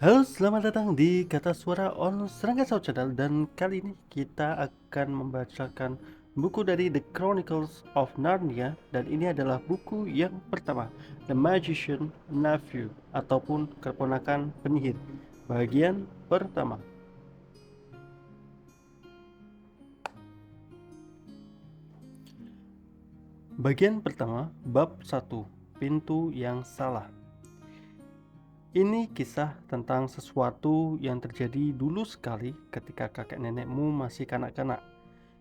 Halo, selamat datang di Kata Suara on Serangga Sound Channel, dan kali ini kita akan membacakan buku dari The Chronicles of Narnia, dan ini adalah buku yang pertama, The Magician Nephew ataupun Keponakan Penyihir, bagian pertama. Bagian pertama, bab 1, Pintu yang Salah. Ini kisah tentang sesuatu yang terjadi dulu sekali ketika kakek nenekmu masih kanak-kanak.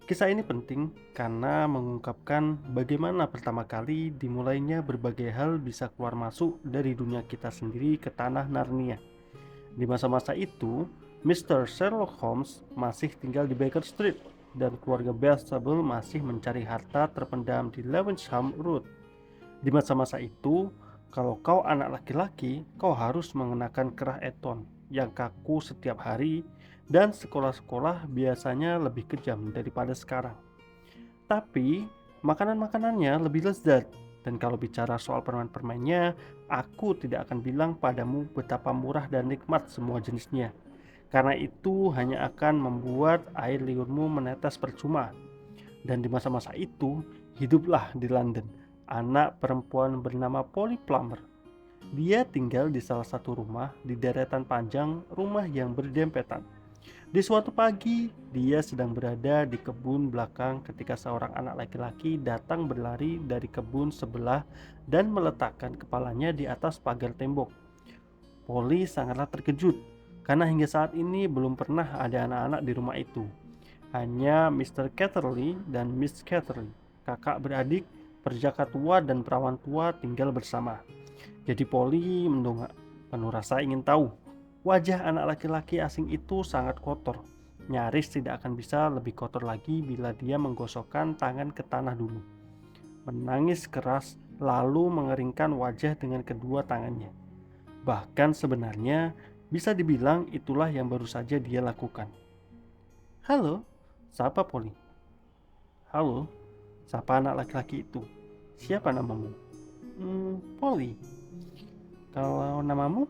Kisah ini penting karena mengungkapkan bagaimana pertama kali dimulainya berbagai hal bisa keluar masuk dari dunia kita sendiri ke tanah Narnia. Di masa-masa itu, Mr. Sherlock Holmes masih tinggal di Baker Street dan keluarga Bastable masih mencari harta terpendam di Lewensham Road. Di masa-masa itu, kalau kau anak laki-laki, kau harus mengenakan kerah eton yang kaku setiap hari, dan sekolah-sekolah biasanya lebih kejam daripada sekarang. Tapi, makanan-makanannya lebih lezat, dan kalau bicara soal permen-permennya, aku tidak akan bilang padamu betapa murah dan nikmat semua jenisnya. Karena itu hanya akan membuat air liurmu menetes percuma. Dan di masa-masa itu, hiduplah di London anak perempuan bernama Polly Plummer. Dia tinggal di salah satu rumah di deretan panjang rumah yang berdempetan. Di suatu pagi, dia sedang berada di kebun belakang ketika seorang anak laki-laki datang berlari dari kebun sebelah dan meletakkan kepalanya di atas pagar tembok. Polly sangatlah terkejut karena hingga saat ini belum pernah ada anak-anak di rumah itu. Hanya Mr. Catterley dan Miss Catterley, kakak beradik, perjaka tua dan perawan tua tinggal bersama. Jadi Polly mendongak, penuh rasa ingin tahu. Wajah anak laki-laki asing itu sangat kotor. Nyaris tidak akan bisa lebih kotor lagi bila dia menggosokkan tangan ke tanah dulu. Menangis keras lalu mengeringkan wajah dengan kedua tangannya. Bahkan sebenarnya bisa dibilang itulah yang baru saja dia lakukan. Halo, sapa Polly. Halo, sapa anak laki-laki itu. Siapa namamu? Polly. Kalau namamu?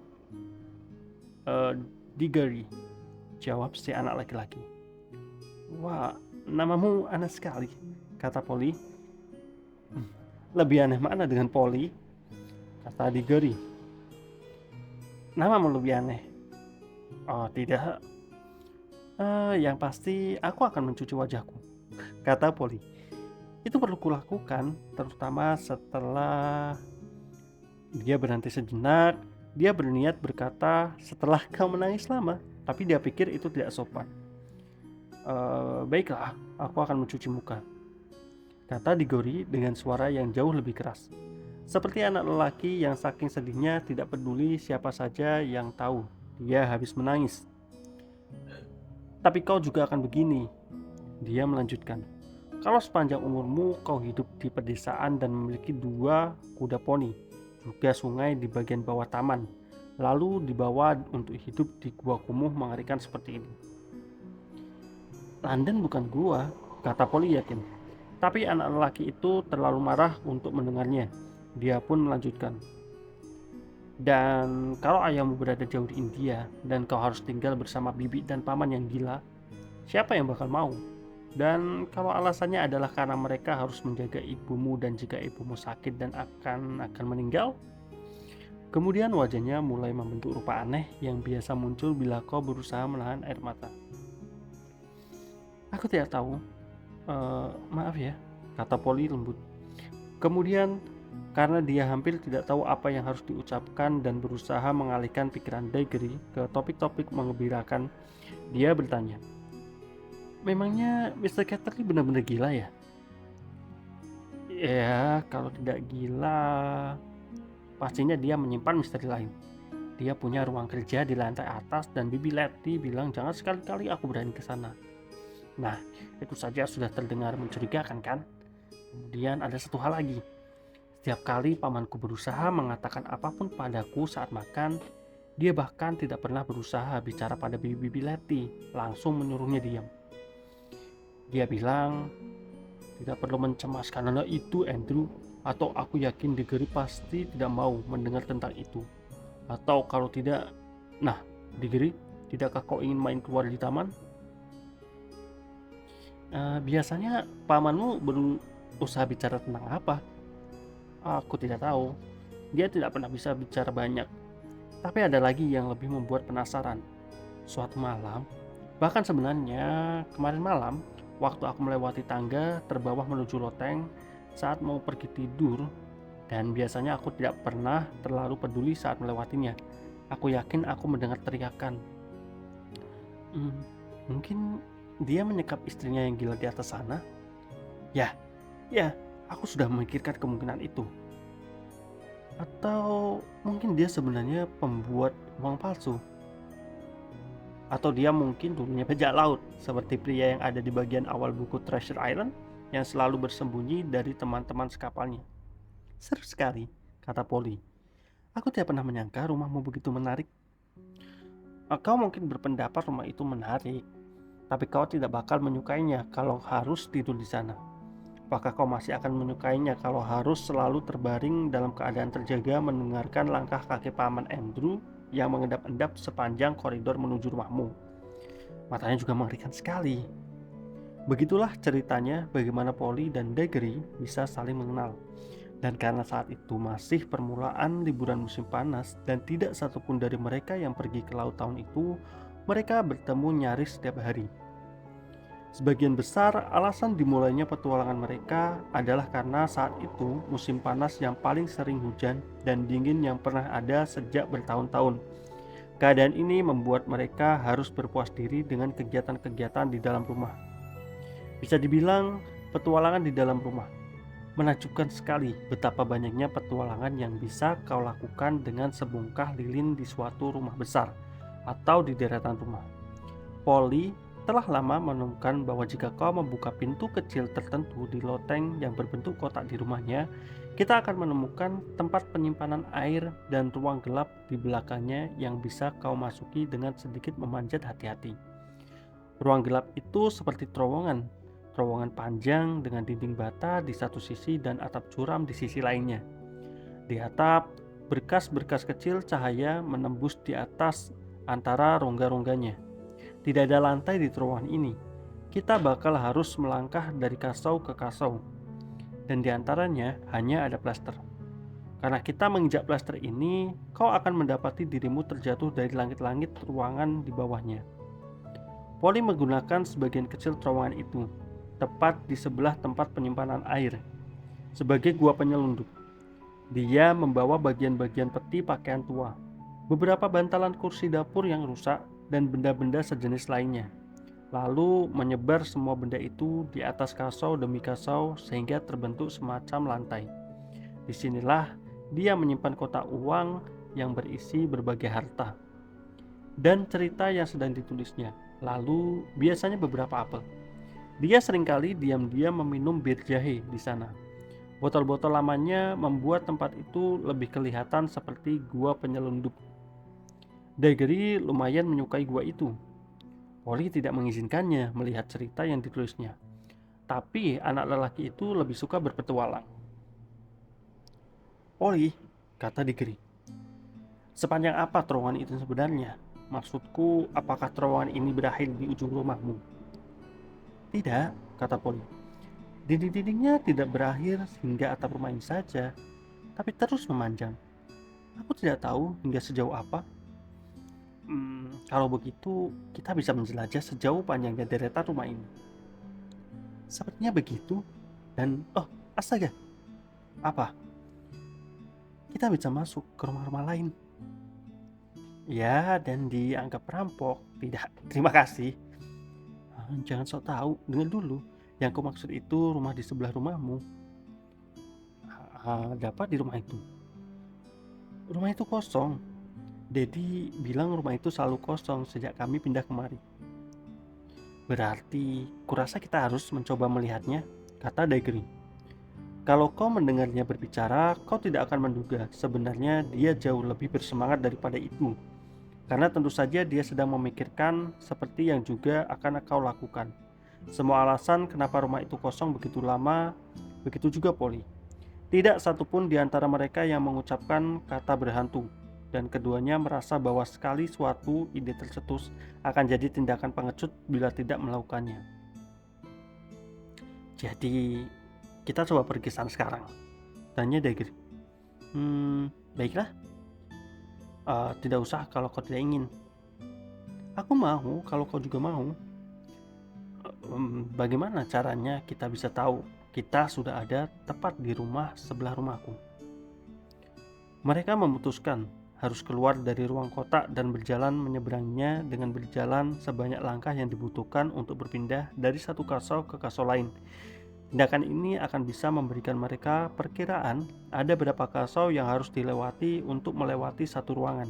Eh, Diggory, jawab si anak laki-laki. Wah, namamu aneh sekali, kata Polly. Lebih aneh mana dengan Polly? Kata Diggory. Namamu lebih aneh. Oh, tidak. Yang pasti aku akan mencuci wajahku, kata Polly. Itu perlu kulakukan, terutama setelah. Dia berhenti sejenak. Dia berniat berkata setelah kau menangis lama, tapi dia pikir itu tidak sopan. Baiklah, aku akan mencuci muka, kata Diggory dengan suara yang jauh lebih keras. Seperti anak lelaki yang saking sedihnya tidak peduli siapa saja yang tahu dia habis menangis. Tapi kau juga akan begini, dia melanjutkan. Kalau sepanjang umurmu kau hidup di pedesaan dan memiliki 2 kuda poni, juga sungai di bagian bawah taman, lalu dibawa untuk hidup di gua kumuh mengerikan seperti ini. London bukan gua, kata Polly yakin. Tapi anak lelaki itu terlalu marah untuk mendengarnya. Dia pun melanjutkan. Dan kalau ayahmu berada jauh di India dan kau harus tinggal bersama bibi dan paman yang gila, siapa yang bakal mau? Dan kalau alasannya adalah karena mereka harus menjaga ibumu dan jika ibumu sakit dan akan meninggal, kemudian wajahnya mulai membentuk rupa aneh yang biasa muncul bila kau berusaha menahan air mata. Aku tidak tahu. Maaf ya, kata Polly lembut. Kemudian, karena dia hampir tidak tahu apa yang harus diucapkan dan berusaha mengalihkan pikiran Diggory ke topik-topik mengembirakan, dia bertanya, memangnya Mr. Catterley benar-benar gila ya? Ya, kalau tidak gila, pastinya dia menyimpan misteri lain. Dia punya ruang kerja di lantai atas dan Bibi Letty bilang jangan sekali-kali aku berani ke sana. Nah, itu saja sudah terdengar mencurigakan kan? Kemudian ada satu hal lagi. Setiap kali pamanku berusaha mengatakan apapun padaku saat makan, dia bahkan tidak pernah berusaha bicara pada Bibi Letty, langsung menyuruhnya diam. Dia bilang, tidak perlu mencemaskan anak itu, Andrew, atau aku yakin Diggory pasti tidak mau mendengar tentang itu. Atau kalau tidak, nah, Digeri, tidakkah kau ingin main keluar di taman? Biasanya pamanmu berusaha bicara tentang apa? Aku tidak tahu. Dia tidak pernah bisa bicara banyak. Tapi ada lagi yang lebih membuat penasaran. Suatu malam, bahkan sebenarnya kemarin malam, waktu aku melewati tangga terbawah menuju loteng saat mau pergi tidur, dan biasanya aku tidak pernah terlalu peduli saat melewatinya. Aku yakin aku mendengar teriakan. "Hmm, mungkin dia menyekap istrinya yang gila di atas sana." Ya, ya, aku sudah memikirkan kemungkinan itu. Atau mungkin dia sebenarnya pembuat uang palsu. Atau dia mungkin dulunya bajak laut, seperti pria yang ada di bagian awal buku Treasure Island yang selalu bersembunyi dari teman-teman sekapalnya. Seru sekali, kata Polly. Aku tidak pernah menyangka rumahmu begitu menarik. Kau mungkin berpendapat rumah itu menarik, tapi kau tidak bakal menyukainya kalau harus tidur di sana. Apakah kau masih akan menyukainya kalau harus selalu terbaring dalam keadaan terjaga mendengarkan langkah kaki paman Andrew yang mengendap-endap sepanjang koridor menuju rumahmu? Matanya juga mengerikan sekali. Begitulah ceritanya bagaimana Polly dan Diggory bisa saling mengenal. Dan karena saat itu masih permulaan liburan musim panas dan tidak satupun dari mereka yang pergi ke laut tahun itu, mereka bertemu nyaris setiap hari. Sebagian besar alasan dimulainya petualangan mereka adalah karena saat itu musim panas yang paling sering hujan dan dingin yang pernah ada sejak bertahun-tahun. Keadaan ini membuat mereka harus berpuas diri dengan kegiatan-kegiatan di dalam rumah. Bisa dibilang petualangan di dalam rumah. Menakjubkan sekali betapa banyaknya petualangan yang bisa kau lakukan dengan sebongkah lilin di suatu rumah besar atau di deretan rumah. Polly telah lama menemukan bahwa jika kau membuka pintu kecil tertentu di loteng yang berbentuk kotak di rumahnya, kita akan menemukan tempat penyimpanan air dan ruang gelap di belakangnya yang bisa kau masuki dengan sedikit memanjat hati-hati. Ruang gelap itu seperti terowongan panjang dengan dinding bata di satu sisi dan atap curam di sisi lainnya. Di atap, berkas-berkas kecil cahaya menembus di atas antara rongga-rongganya. Tidak ada lantai di terowongan ini. Kita bakal harus melangkah dari kasau ke kasau, dan di antaranya hanya ada plaster. Karena kita menginjak plaster ini, kau akan mendapati dirimu terjatuh dari langit-langit ruangan di bawahnya. Polly menggunakan sebagian kecil terowongan itu, tepat di sebelah tempat penyimpanan air, sebagai gua penyelundup. Dia membawa bagian-bagian peti pakaian tua, beberapa bantalan kursi dapur yang rusak, dan benda-benda sejenis lainnya. Lalu menyebar semua benda itu di atas kasau demi kasau sehingga terbentuk semacam lantai. Disinilah dia menyimpan kotak uang yang berisi berbagai harta dan cerita yang sedang ditulisnya. Lalu biasanya beberapa apel. Dia seringkali diam-diam meminum bir jahe di sana. Botol-botol lamanya membuat tempat itu lebih kelihatan seperti gua penyelundup. Diggory lumayan menyukai gua itu. Polly tidak mengizinkannya melihat cerita yang ditulisnya. Tapi anak lelaki itu lebih suka berpetualang. Polly, kata Diggory, sepanjang apa terowongan itu sebenarnya? Maksudku, apakah terowongan ini berakhir di ujung rumahmu? Tidak, kata Polly. Dinding-dindingnya tidak berakhir hingga atap rumah ini saja, tapi terus memanjang. Aku tidak tahu hingga sejauh apa. Kalau begitu, kita bisa menjelajah sejauh panjangnya deretan rumah ini. Sepertinya begitu. Dan, astaga, apa? Kita bisa masuk ke rumah-rumah lain. Ya, dan dianggap perampok. Tidak, terima kasih. Jangan sok tahu, dengar dulu. Yang ku maksud itu rumah di sebelah rumahmu. Dapat di rumah itu. Rumah itu kosong. Dedi bilang rumah itu selalu kosong sejak kami pindah kemari. Berarti, kurasa kita harus mencoba melihatnya, kata Diggory. Kalau kau mendengarnya berbicara, kau tidak akan menduga sebenarnya dia jauh lebih bersemangat daripada itu. Karena tentu saja dia sedang memikirkan seperti yang juga akan kau lakukan. Semua alasan kenapa rumah itu kosong begitu lama, begitu juga Polly. Tidak satupun di antara mereka yang mengucapkan kata berhantu. dan keduanya merasa bahwa sekali suatu ide tercetus akan jadi tindakan pengecut bila tidak melakukannya. Jadi, kita coba pergi sana sekarang, tanya Dagger. Baiklah. Tidak usah kalau kau tidak ingin. Aku mau kalau kau juga mau. Bagaimana caranya kita bisa tahu kita sudah ada tepat di rumah sebelah rumahku? Mereka memutuskan harus keluar dari ruang kotak dan berjalan menyeberanginya dengan berjalan sebanyak langkah yang dibutuhkan untuk berpindah dari satu kasau ke kasau lain. Tindakan ini akan bisa memberikan mereka perkiraan ada berapa kasau yang harus dilewati untuk melewati satu ruangan.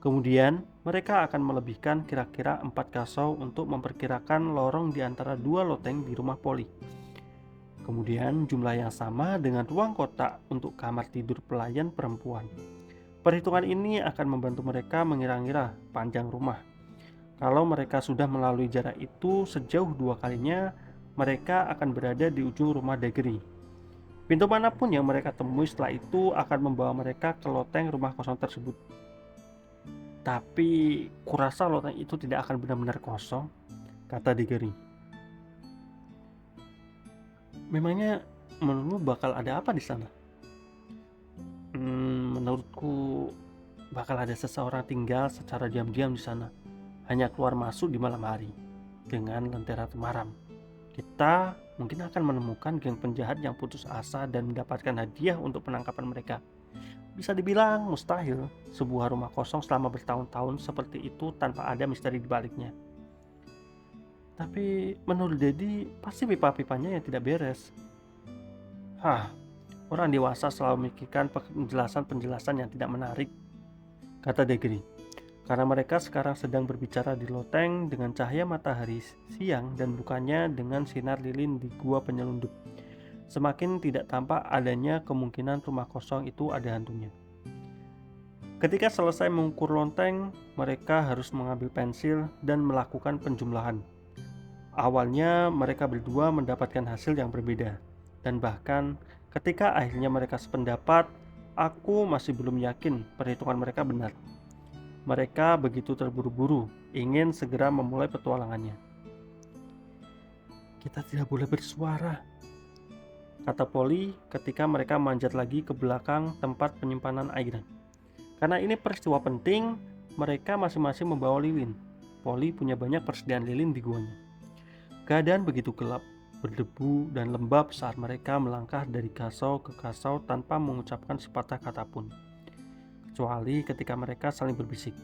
Kemudian, mereka akan melebihkan kira-kira 4 kasau untuk memperkirakan lorong di antara 2 loteng di rumah Polly. Kemudian, jumlah yang sama dengan ruang kotak untuk kamar tidur pelayan perempuan. Perhitungan ini akan membantu mereka mengira-ngira panjang rumah. Kalau mereka sudah melalui jarak itu sejauh 2 kalinya, mereka akan berada di ujung rumah Daggery. Pintu manapun yang mereka temui setelah itu akan membawa mereka ke loteng rumah kosong tersebut. Tapi kurasa loteng itu tidak akan benar-benar kosong, kata Daggery. Memangnya menurutmu bakal ada apa di sana? Menurutku bakal ada seseorang tinggal secara diam-diam di sana, hanya keluar masuk di malam hari dengan lentera temaram. Kita mungkin akan menemukan geng penjahat yang putus asa dan mendapatkan hadiah untuk penangkapan mereka. Bisa dibilang mustahil sebuah rumah kosong selama bertahun-tahun seperti itu tanpa ada misteri di baliknya. Tapi menurut Dedi pasti pipa-pipanya yang tidak beres. Orang dewasa selalu memikirkan penjelasan-penjelasan yang tidak menarik, kata Daggery. Karena mereka sekarang sedang berbicara di loteng dengan cahaya matahari siang dan bukannya dengan sinar lilin di gua penyelundup. Semakin tidak tampak adanya kemungkinan rumah kosong itu ada hantunya. Ketika selesai mengukur lonteng, mereka harus mengambil pensil dan melakukan penjumlahan. Awalnya mereka berdua mendapatkan hasil yang berbeda, dan bahkan ketika akhirnya mereka sependapat, aku masih belum yakin perhitungan mereka benar. Mereka begitu terburu-buru, ingin segera memulai petualangannya. Kita tidak boleh bersuara, kata Polly ketika mereka manjat lagi ke belakang tempat penyimpanan air. Karena ini peristiwa penting, mereka masing-masing membawa lilin. Polly punya banyak persediaan lilin di guanya. Keadaan begitu gelap, berdebu dan lembab saat mereka melangkah dari kasau ke kasau tanpa mengucapkan sepatah kata pun. Kecuali ketika mereka saling berbisik.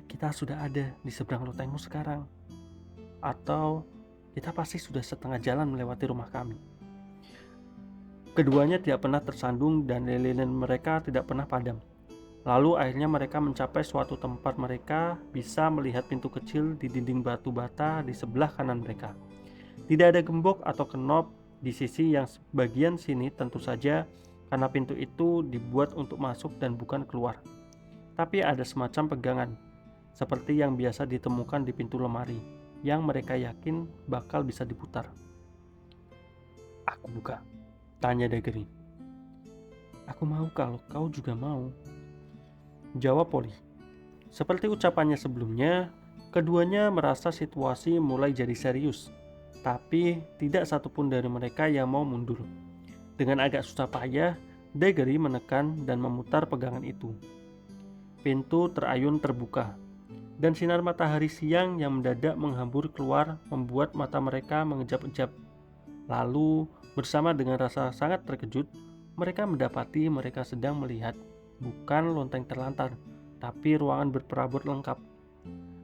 Kita sudah ada di seberang lotengmu sekarang. Atau kita pasti sudah setengah jalan melewati rumah kami. Keduanya tidak pernah tersandung dan lilin mereka tidak pernah padam. Lalu akhirnya mereka mencapai suatu tempat mereka bisa melihat pintu kecil di dinding batu bata di sebelah kanan mereka. Tidak ada gembok atau kenop di sisi yang bagian sini tentu saja karena pintu itu dibuat untuk masuk dan bukan keluar. Tapi ada semacam pegangan, seperti yang biasa ditemukan di pintu lemari, yang mereka yakin bakal bisa diputar. Aku buka, tanya Daggery. Aku mau kalau kau juga mau, jawab Polly. Seperti ucapannya sebelumnya, keduanya merasa situasi mulai jadi serius, tapi tidak satupun dari mereka yang mau mundur. Dengan agak susah payah, Daggery menekan dan memutar pegangan itu. Pintu terayun terbuka, dan sinar matahari siang yang mendadak menghambur keluar membuat mata mereka mengejap-ejap. Lalu, bersama dengan rasa sangat terkejut, mereka mendapati mereka sedang melihat bukan lonteng terlantar, tapi ruangan berperabot lengkap.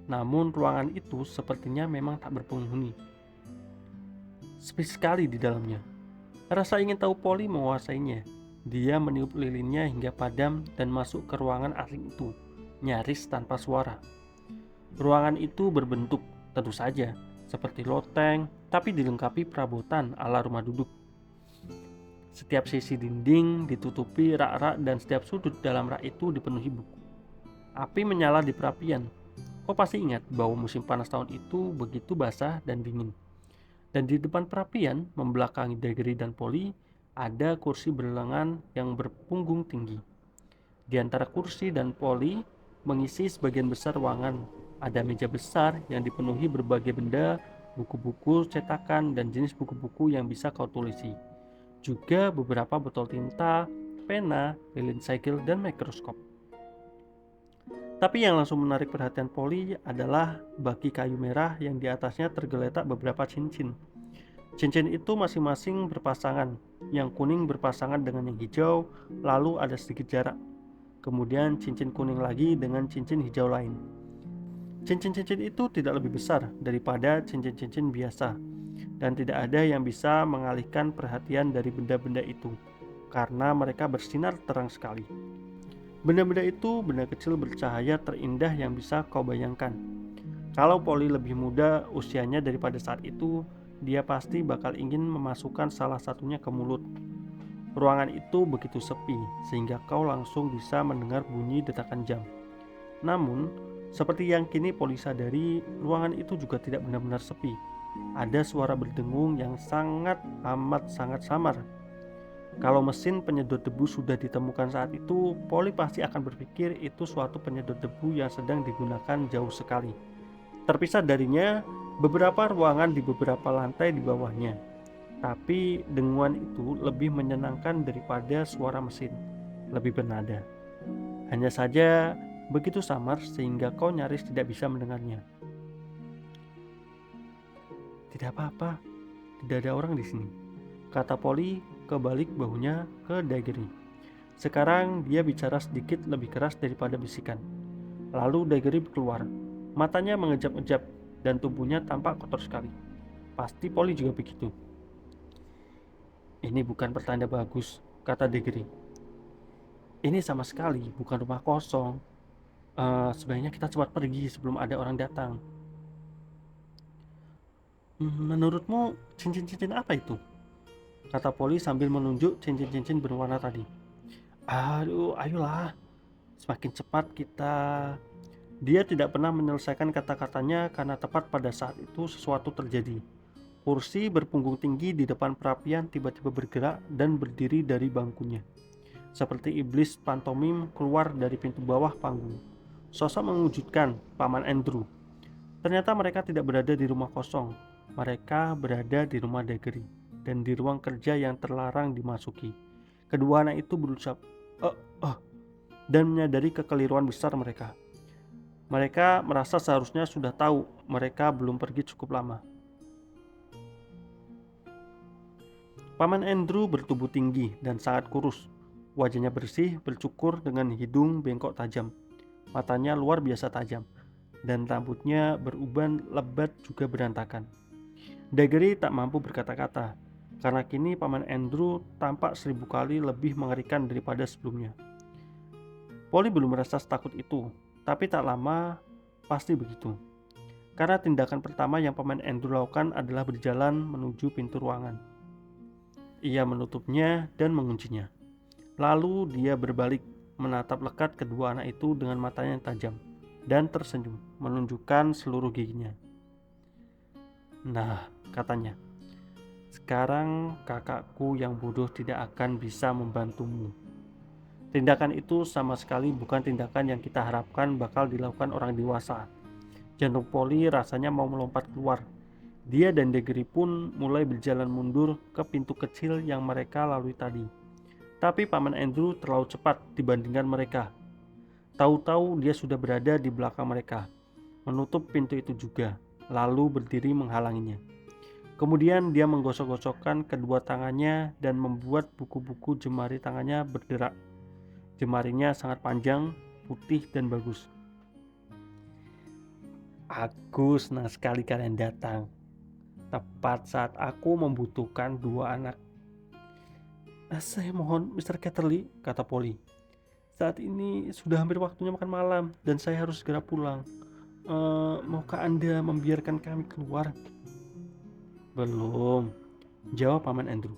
Namun ruangan itu sepertinya memang tak berpenghuni. Sepi sekali di dalamnya. Rasa ingin tahu Polly menguasainya. Dia meniup lilinnya hingga padam dan masuk ke ruangan asing itu, nyaris tanpa suara. Ruangan itu berbentuk, tentu saja, seperti loteng, tapi dilengkapi perabotan ala rumah duduk. Setiap sisi dinding ditutupi rak-rak dan setiap sudut dalam rak itu dipenuhi buku. Api menyala di perapian. Kau pasti ingat bahwa musim panas tahun itu begitu basah dan dingin. Dan di depan perapian, membelakangi Daggery dan Polly, ada kursi berlengan yang berpunggung tinggi. Di antara kursi dan poli mengisi sebagian besar ruangan. Ada meja besar yang dipenuhi berbagai benda, buku-buku cetakan, dan jenis buku-buku yang bisa kau tulisi. Juga beberapa botol tinta, pena, lilin segel, dan mikroskop. Tapi yang langsung menarik perhatian Polly adalah baki kayu merah yang di atasnya tergeletak beberapa cincin. Cincin itu masing-masing berpasangan, yang kuning berpasangan dengan yang hijau, lalu ada sedikit jarak. Kemudian cincin kuning lagi dengan cincin hijau lain. Cincin-cincin itu tidak lebih besar daripada cincin-cincin biasa, dan tidak ada yang bisa mengalihkan perhatian dari benda-benda itu, karena mereka bersinar terang sekali. Benda-benda itu benda kecil bercahaya terindah yang bisa kau bayangkan. Kalau Polly lebih muda usianya daripada saat itu, dia pasti bakal ingin memasukkan salah satunya ke mulut. Ruangan itu begitu sepi, sehingga kau langsung bisa mendengar bunyi detakan jam. Namun, seperti yang kini Polly sadari, ruangan itu juga tidak benar-benar sepi. Ada suara berdengung yang sangat samar. Kalau mesin penyedot debu sudah ditemukan saat itu, Polly pasti akan berpikir itu suatu penyedot debu yang sedang digunakan jauh sekali. Terpisah darinya, beberapa ruangan di beberapa lantai di bawahnya. Tapi dengungan itu lebih menyenangkan daripada suara mesin, lebih bernada. Hanya saja begitu samar sehingga kau nyaris tidak bisa mendengarnya. Tidak apa-apa, tidak ada orang di sini, kata Polly kebalik bahunya ke Daggeri. Sekarang dia bicara sedikit lebih keras daripada bisikan. Lalu Daggeri keluar. Matanya mengejap-ejap dan tubuhnya tampak kotor sekali. Pasti Polly juga begitu. Ini bukan pertanda bagus, kata Daggeri. Ini sama sekali bukan rumah kosong. Sebaiknya kita cepat pergi sebelum ada orang datang. Menurutmu cincin-cincin apa itu? Kata Polly sambil menunjuk cincin-cincin berwarna tadi. Aduh, ayolah. Semakin cepat kita... Dia tidak pernah menyelesaikan kata-katanya karena tepat pada saat itu sesuatu terjadi. Kursi berpunggung tinggi di depan perapian tiba-tiba bergerak dan berdiri dari bangkunya. Seperti iblis pantomim keluar dari pintu bawah panggung. Sosok mengejutkan, Paman Andrew. Ternyata mereka tidak berada di rumah kosong. Mereka berada di rumah Daggeri dan di ruang kerja yang terlarang dimasuki. Kedua anak itu berucap dan menyadari kekeliruan besar mereka. Mereka merasa seharusnya sudah tahu mereka belum pergi cukup lama. Paman Andrew bertubuh tinggi dan sangat kurus. Wajahnya bersih, bercukur dengan hidung bengkok tajam. Matanya luar biasa tajam dan rambutnya beruban lebat juga berantakan. Daggeri tak mampu berkata-kata, karena kini Paman Andrew tampak 1000 kali lebih mengerikan daripada sebelumnya. Polly belum merasa setakut itu, tapi tak lama pasti begitu. Karena tindakan pertama yang Paman Andrew lakukan adalah berjalan menuju pintu ruangan. Ia menutupnya dan menguncinya. Lalu dia berbalik, menatap lekat kedua anak itu dengan matanya yang tajam, dan tersenyum, menunjukkan seluruh giginya. Nah, katanya, sekarang kakakku yang bodoh tidak akan bisa membantumu. Tindakan itu sama sekali bukan tindakan yang kita harapkan bakal dilakukan orang dewasa. Jantung Polly rasanya mau melompat keluar. Dia dan Daggeri pun mulai berjalan mundur ke pintu kecil yang mereka lalui tadi. Tapi Paman Andrew terlalu cepat dibandingkan mereka. Tahu-tahu dia sudah berada di belakang mereka, menutup pintu itu juga, lalu berdiri menghalanginya. Kemudian dia menggosok-gosokkan kedua tangannya dan membuat buku-buku jemari tangannya berderak. Jemarinya sangat panjang, putih, dan bagus. Aku senang sekali kalian datang. Tepat saat aku membutuhkan dua anak. Saya mohon, Mr. Catterley, kata Polly. Saat ini sudah hampir waktunya makan malam dan saya harus segera pulang. Maukah Anda membiarkan kami keluar? Belum, jawab Paman Andrew.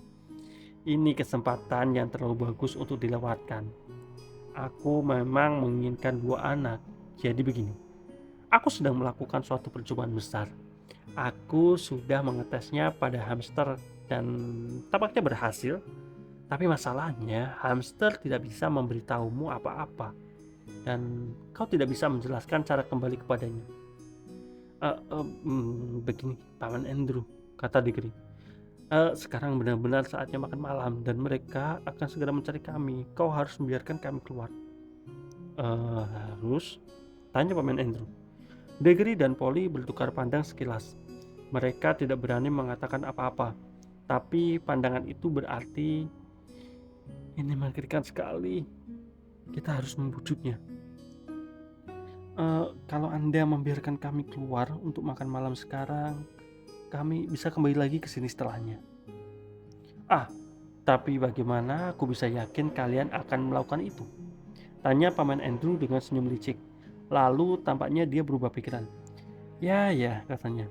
Ini kesempatan yang terlalu bagus untuk dilewatkan. Aku memang menginginkan dua anak. Jadi begini, aku sedang melakukan suatu percobaan besar. Aku sudah mengetesnya pada hamster dan tampaknya berhasil. Tapi masalahnya, hamster tidak bisa memberitahumu apa-apa, dan kau tidak bisa menjelaskan cara kembali kepadanya. Begini, Paman Andrew, kata Diggory. Sekarang benar-benar saatnya makan malam, dan mereka akan segera mencari kami. Kau harus membiarkan kami keluar. Harus? Tanya Paman Andrew. Diggory dan Polly bertukar pandang sekilas. Mereka tidak berani mengatakan apa-apa, tapi pandangan itu berarti ini mengerikan sekali. Kita harus membujuknya. Kalau Anda membiarkan kami keluar untuk makan malam sekarang, kami bisa kembali lagi ke sini setelahnya. Tapi bagaimana aku bisa yakin kalian akan melakukan itu? Tanya Paman Andrew dengan senyum licik. Lalu tampaknya dia berubah pikiran. Ya, katanya.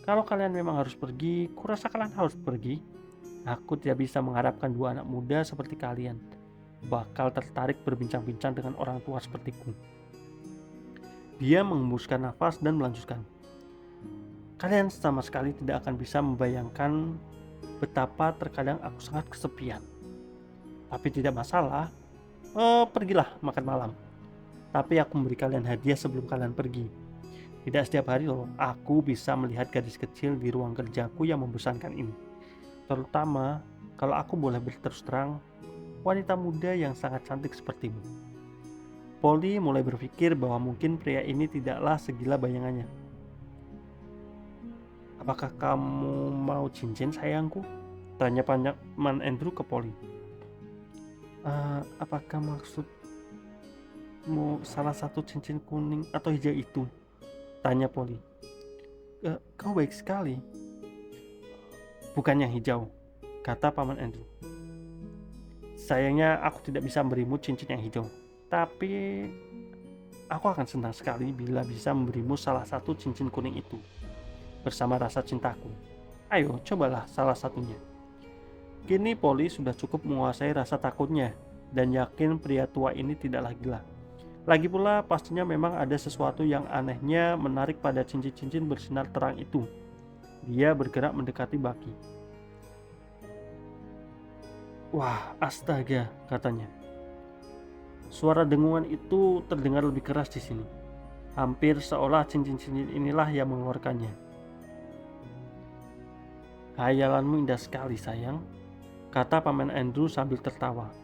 Kalau kalian memang harus pergi, kurasa kalian harus pergi. Aku tidak bisa mengharapkan dua anak muda seperti kalian bakal tertarik berbincang-bincang dengan orang tua sepertiku. Dia menghembuskan nafas dan melanjutkan. Kalian sama sekali tidak akan bisa membayangkan betapa terkadang aku sangat kesepian. Tapi tidak masalah, pergilah makan malam. Tapi aku memberi kalian hadiah sebelum kalian pergi. Tidak setiap hari loh, aku bisa melihat gadis kecil di ruang kerjaku yang membosankan ini. Terutama kalau aku boleh berterus terang, wanita muda yang sangat cantik sepertimu. Polly mulai berpikir bahwa mungkin pria ini tidaklah segila bayangannya. Apakah kamu mau cincin sayangku? Tanya Paman Andrew ke Polly. Apakah maksudmu salah satu cincin kuning atau hijau itu? Tanya Polly. Kau baik sekali. Bukan yang hijau, kata Paman Andrew. Sayangnya aku tidak bisa memberimu cincin yang hijau, tapi aku akan senang sekali bila bisa memberimu salah satu cincin kuning itu bersama rasa cintaku. Ayo, cobalah salah satunya. Kini Polly sudah cukup menguasai rasa takutnya dan yakin pria tua ini tidaklah gila. Lagi pula pastinya memang ada sesuatu yang anehnya menarik pada cincin-cincin bersinar terang itu. Dia bergerak mendekati Bucky. Wah, astaga, katanya. Suara dengungan itu terdengar lebih keras di sini. Hampir seolah cincin-cincin inilah yang mengeluarkannya. Hayalanmu indah sekali, sayang, kata Paman Andrew sambil tertawa.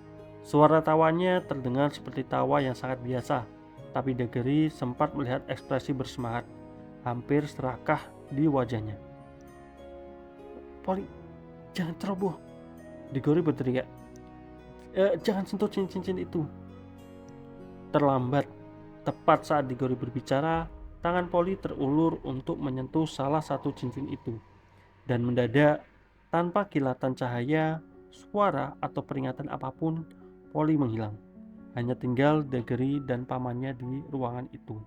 Suara tawanya terdengar seperti tawa yang sangat biasa, tapi Diggory sempat melihat ekspresi bersemangat, hampir serakah di wajahnya. Polly, jangan ceroboh, Diggory berteriak. Jangan sentuh cincin-cincin itu. Terlambat, tepat saat Diggory berbicara, tangan Polly terulur untuk menyentuh salah satu cincin itu. Dan mendadak, tanpa kilatan cahaya, suara atau peringatan apapun, Polly menghilang. Hanya tinggal Diggory dan pamannya di ruangan itu.